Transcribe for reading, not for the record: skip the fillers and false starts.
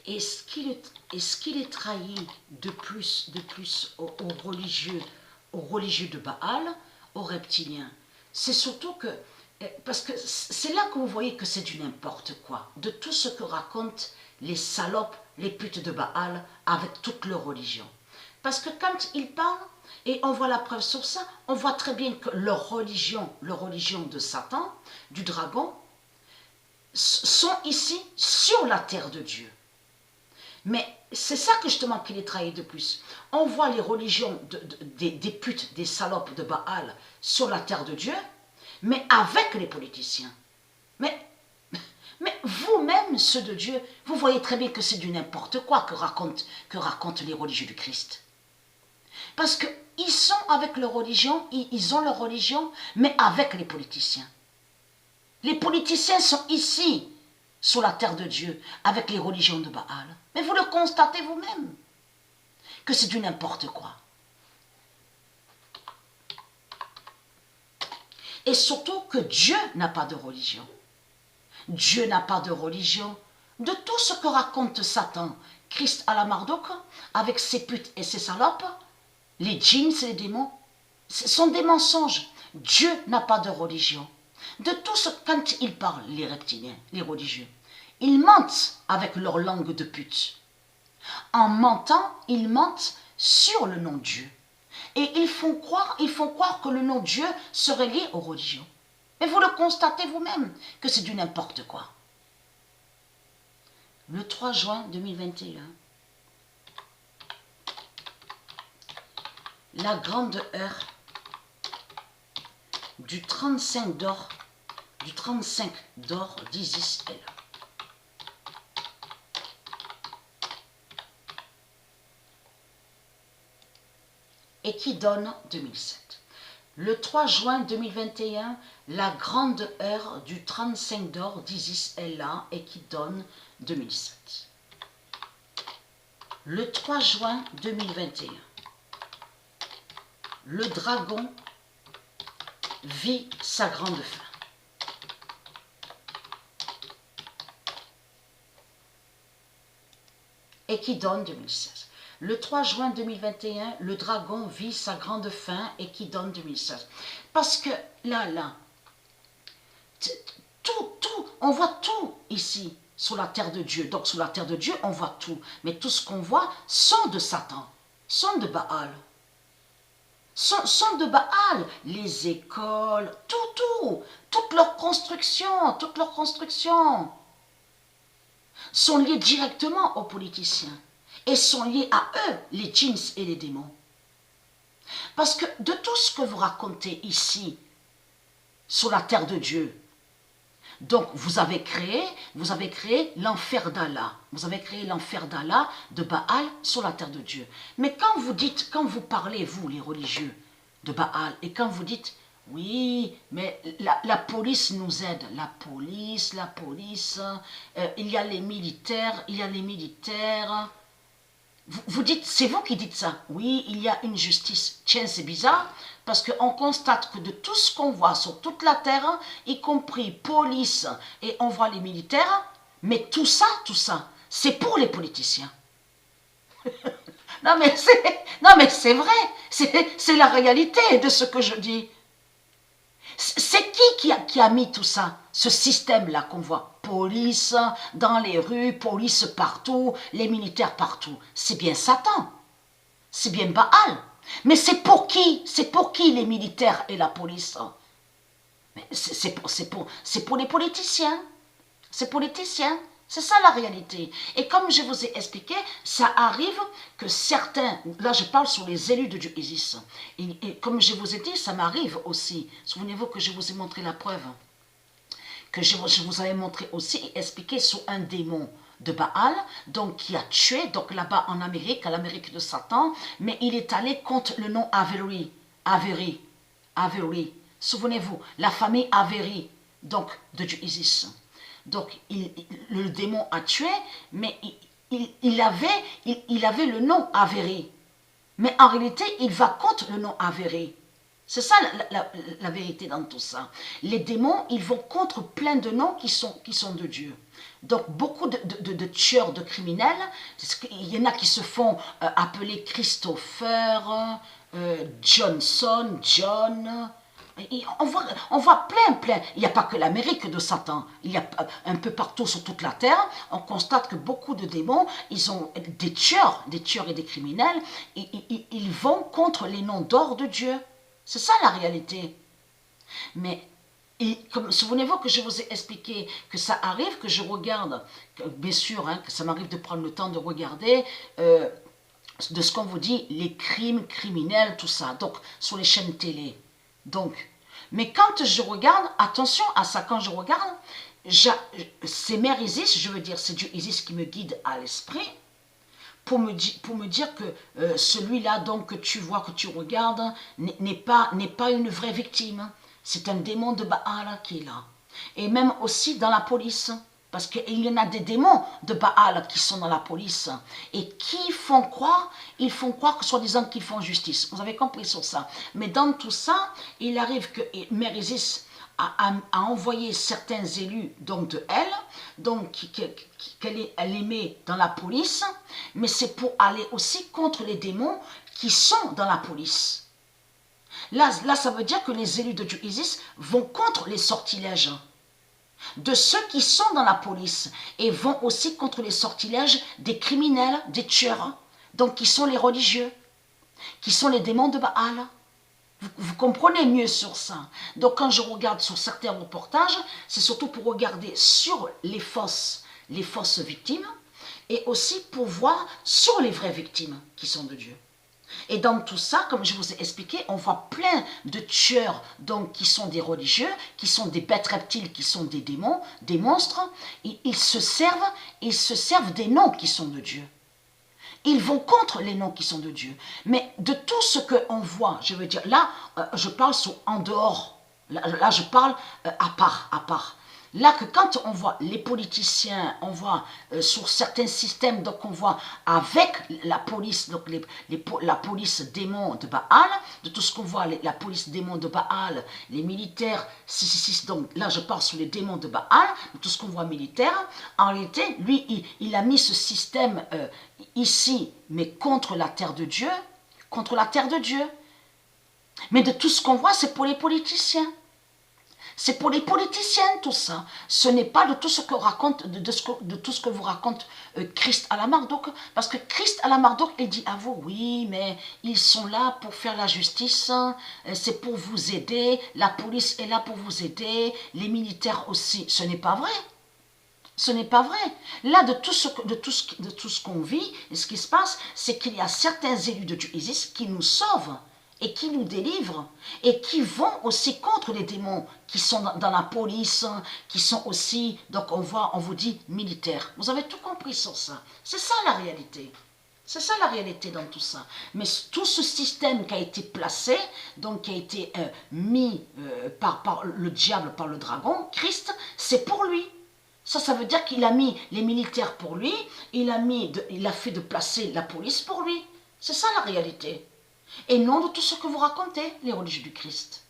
est trahi de plus aux religieux de Baal, aux reptiliens? C'est surtout que, parce que c'est là que vous voyez que c'est du n'importe quoi, de tout ce que racontent les salopes, les putes de Baal avec toute leur religion. Parce que quand ils parlent, et on voit la preuve sur ça, on voit très bien que leur religion de Satan, du dragon, sont ici sur la terre de Dieu. Mais c'est ça que justement qui les trahit de plus. On voit les religions des putes, des salopes de Baal sur la terre de Dieu, mais avec les politiciens. Mais vous-même, ceux de Dieu, vous voyez très bien que c'est du n'importe quoi que racontent les religieux du Christ. Parce qu'ils sont avec leur religion, ils ont leur religion, mais avec les politiciens. Les politiciens sont ici, sur la terre de Dieu, avec les religions de Baal. Mais vous le constatez vous-même, que c'est du n'importe quoi. Et surtout que Dieu n'a pas de religion. Dieu n'a pas de religion. De tout ce que raconte Satan, Christ à la Marduk, avec ses putes et ses salopes, les djinns et les démons, ce sont des mensonges. Dieu n'a pas de religion. De tout ce quand ils parlent, les reptiliens, les religieux, ils mentent avec leur langue de pute. En mentant, ils mentent sur le nom de Dieu. Et ils font croire que le nom de Dieu serait lié aux religions. Mais vous le constatez vous-même que c'est du n'importe quoi. Le 3 juin 2021, la grande heure du 35 d'or d'Isis est là. Et qui donne 2007. Le 3 juin 2021, la grande heure du 35 d'or d'Isis est là et qui donne 2007. Le 3 juin 2021, le dragon vit sa grande fin. Et qui donne 2016. Le 3 juin 2021, le dragon vit sa grande fin et qui donne 2016. Parce que là, on voit tout ici sur la terre de Dieu. Donc sur la terre de Dieu, on voit tout. Mais tout ce qu'on voit sont de Satan, sont de Baal. Sont de Baal, les écoles, toute leur construction sont liées directement aux politiciens et sont liées à eux, les djinns et les démons. Parce que de tout ce que vous racontez ici, sur la terre de Dieu, donc vous avez créé l'enfer d'Allah. Vous avez créé l'enfer d'Allah, de Baal, sur la terre de Dieu. Mais quand vous parlez, vous, les religieux de Baal, et quand vous dites, oui, mais la police nous aide. La police, il y a les militaires, Vous dites, c'est vous qui dites ça. Oui, il y a une justice. Tiens, c'est bizarre, parce qu'on constate que de tout ce qu'on voit sur toute la terre, y compris police, et on voit les militaires, mais tout ça, c'est pour les politiciens. Non mais c'est vrai, c'est la réalité de ce que je dis. C'est qui a mis tout ça, ce système-là qu'on voit? Police dans les rues, police partout, les militaires partout. C'est bien Satan, c'est bien Baal. Mais c'est pour qui? C'est pour qui les militaires et la police? Mais c'est pour les politiciens. C'est politicien. C'est ça la réalité. Et comme je vous ai expliqué, ça arrive que certains, là je parle sur les élus de Dieu Isis, et comme je vous ai dit, ça m'arrive aussi. Souvenez-vous que je vous ai montré la preuve, que je vous avais montré aussi et expliqué sur un démon de Baal, donc qui a tué, donc là-bas en Amérique, à l'Amérique de Satan, mais il est allé contre le nom Avery. Souvenez-vous, la famille Avery, donc de Dieu Isis. Donc, le démon a tué, mais il avait le nom avéré. Mais en réalité, il va contre le nom avéré. C'est ça la vérité dans tout ça. Les démons, ils vont contre plein de noms qui sont de Dieu. Donc, beaucoup de tueurs, de criminels, il y en a qui se font appeler Christopher, Johnson, John. Et on voit plein. Il n'y a pas que l'Amérique de Satan. Il y a un peu partout sur toute la terre. On constate que beaucoup de démons, ils ont des tueurs et des criminels. Ils vont contre les noms d'or de Dieu. C'est ça la réalité. Mais souvenez-vous que je vous ai expliqué que ça arrive que je regarde, bien sûr, que ça m'arrive de prendre le temps de regarder de ce qu'on vous dit, les crimes criminels, tout ça, donc sur les chaînes télé. Donc, mais quand je regarde, attention à ça, quand je regarde, c'est Mère Isis, je veux dire, c'est Dieu Isis qui me guide à l'esprit, pour me dire que celui-là donc que tu vois, que tu regardes, n'est pas une vraie victime. C'est un démon de Baal qui est là. Et même aussi dans la police. Parce qu'il y en a des démons de Baal qui sont dans la police. Et qui font croire, ils font croire que soi-disant qu'ils font justice. Vous avez compris sur ça. Mais dans tout ça, il arrive que Mère Isis a envoyé certains élus donc de elle, donc qu'elle les met dans la police, mais c'est pour aller aussi contre les démons qui sont dans la police. Là, ça veut dire que les élus de Dieu Isis vont contre les sortilèges de ceux qui sont dans la police et vont aussi contre les sortilèges des criminels, des tueurs, donc qui sont les religieux, qui sont les démons de Baal. Vous comprenez mieux sur ça. Donc quand je regarde sur certains reportages, c'est surtout pour regarder sur les fausses victimes et aussi pour voir sur les vraies victimes qui sont de Dieu. Et dans tout ça, comme je vous ai expliqué, on voit plein de tueurs donc, qui sont des religieux, qui sont des bêtes reptiles, qui sont des démons, des monstres. Et ils se servent des noms qui sont de Dieu. Ils vont contre les noms qui sont de Dieu. Mais de tout ce qu'on voit, je veux dire, là, je parle en dehors. Là, je parle à part. Là, que quand on voit les politiciens, on voit sur certains systèmes, donc on voit avec la police, donc la police démon de Baal, de tout ce qu'on voit, la police démon de Baal, les militaires, donc là je parle sur les démons de Baal, de tout ce qu'on voit militaire, en réalité, lui, il a mis ce système ici, mais contre la terre de Dieu, Mais de tout ce qu'on voit, c'est pour les politiciens. C'est pour les politiciens tout ça. Ce n'est pas de tout ce que raconte, de tout ce que vous raconte Christ à la Marduk. Parce que Christ à la Marduk, il dit à vous, oui, mais ils sont là pour faire la justice, c'est pour vous aider, la police est là pour vous aider, les militaires aussi. Ce n'est pas vrai. Ce n'est pas vrai. Là, de tout ce qu'on vit, et ce qui se passe, c'est qu'il y a certains élus de Dieu Isis qui nous sauvent et qui nous délivrent et qui vont aussi contre les démons qui sont dans la police, qui sont aussi, donc on vous dit, militaires. Vous avez tout compris sur ça. C'est ça la réalité. C'est ça la réalité dans tout ça. Mais tout ce système qui a été placé, donc qui a été mis par le diable, par le dragon, Christ, c'est pour lui. Ça veut dire qu'il a mis les militaires pour lui, il a fait de placer la police pour lui. C'est ça la réalité. Et non de tout ce que vous racontez, les religieux du Christ.